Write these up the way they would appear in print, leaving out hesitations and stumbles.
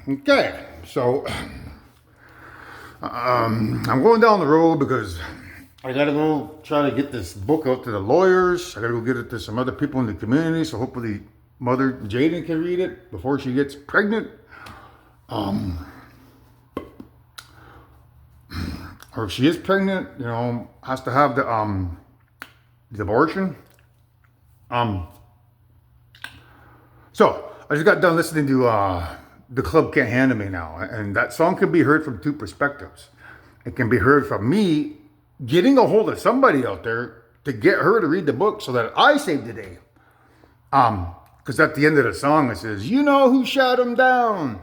Okay, so I'm going down the road because I gotta go try to get this book out to the lawyers. I gotta go get it to some other people in the community, so hopefully Mother Jaden can read it before she gets pregnant. Or if she is pregnant, has to have the abortion. So I just got done listening to The Club Can't Handle Me Now, and that song can be heard from two perspectives. It can be heard from me getting a hold of somebody out there to get her to read the book so that I save the day. Because at the end of the song it says, "You know who shot him down."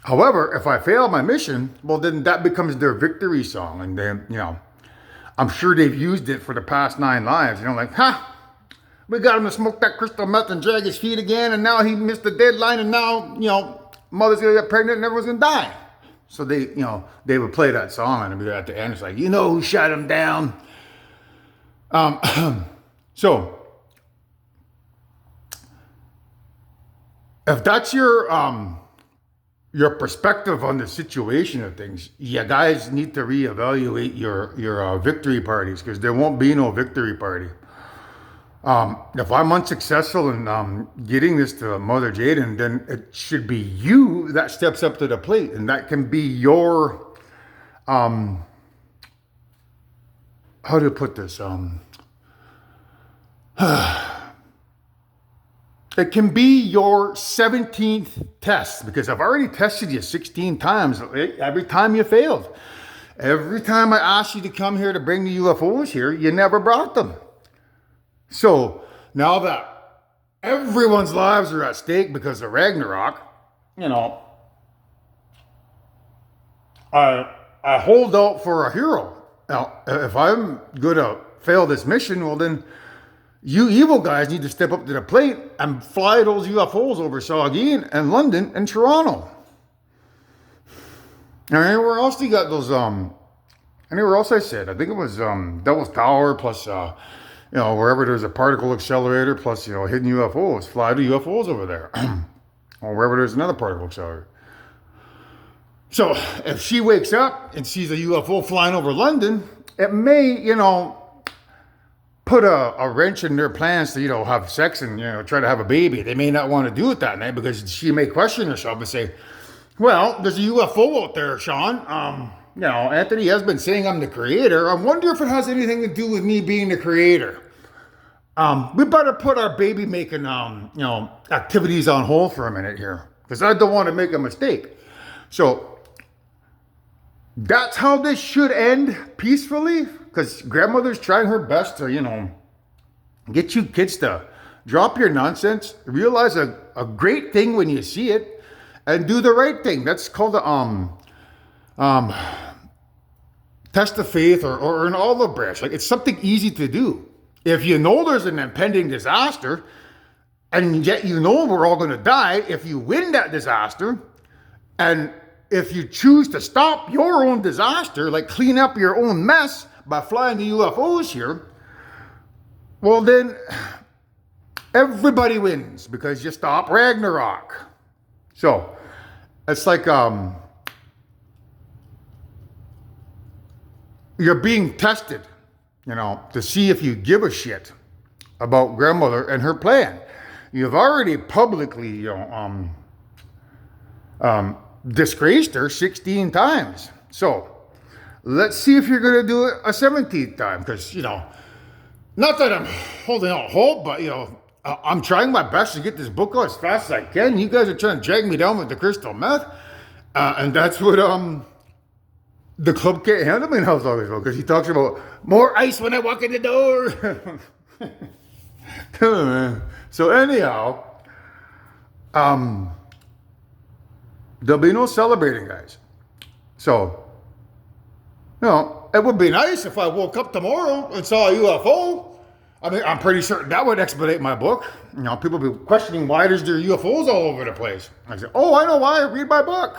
However, if I fail my mission, well, then that becomes their victory song, and then I'm sure they've used it for the past 9 lives. Like, we got him to smoke that crystal meth and drag his feet again, and now he missed the deadline, and now, mother's gonna get pregnant and everyone's gonna die. So they would play that song, and it'd be at the end, it's like, "You know who shot him down." So if that's your perspective on the situation of things, you guys need to reevaluate your victory parties, because there won't be no victory party. If I'm unsuccessful in getting this to Mother Jaden, then it should be you that steps up to the plate, and that can be your how to put this it can be your 17th test, because I've already tested you 16 times. Every time you failed. Every time I asked you to come here to bring the UFOs here, you never brought them. So now that everyone's lives are at stake because of Ragnarok, I hold out for a hero. Now, if I'm gonna fail this mission, well then, you evil guys need to step up to the plate and fly those UFOs over Saugeen and London and Toronto. And anywhere else you got those, anywhere else I said, I think it was Devil's Tower plus, wherever there's a particle accelerator plus, hidden UFOs, fly the UFOs over there. Or wherever there's another particle accelerator. So if she wakes up and sees a UFO flying over London, it may, put a wrench in their plans to, have sex and, try to have a baby. They may not want to do it that night because she may question herself and say, "Well, there's a UFO out there, Sean. Anthony has been saying I'm the creator. I wonder if it has anything to do with me being the creator. We better put our baby making, activities on hold for a minute here, because I don't want to make a mistake." So that's how this should end peacefully, because grandmother's trying her best to, get you kids to drop your nonsense, realize a great thing when you see it, and do the right thing. That's called the test of faith or an olive branch. Like, it's something easy to do. If you know there's an impending disaster, and yet we're all going to die, if you win that disaster, and if you choose to stop your own disaster, like clean up your own mess by flying the UFOs here, well then, everybody wins because you stop Ragnarok. So, it's like you're being tested, to see if you give a shit about grandmother and her plan. You've already publicly, disgraced her 16 times. So let's see if you're going to do it a 17th time, because, not that I'm holding out hope, but, I'm trying my best to get this book out as fast as I can. You guys are trying to drag me down with the crystal meth. And that's what The Club Can't Handle Me Now is always about, because he talks about more ice when I walk in the door. So anyhow, there'll be no celebrating, guys. So, it would be nice if I woke up tomorrow and saw a UFO. I mean, I'm pretty certain that would expedite my book. People be questioning why there's UFOs all over the place. I say, oh, I know why. Read my book.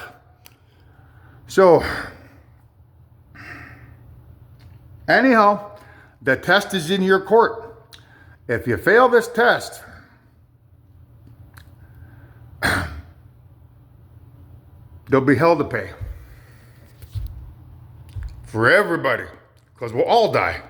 So, anyhow, the test is in your court. If you fail this test, there'll be hell to pay for everybody, because we'll all die.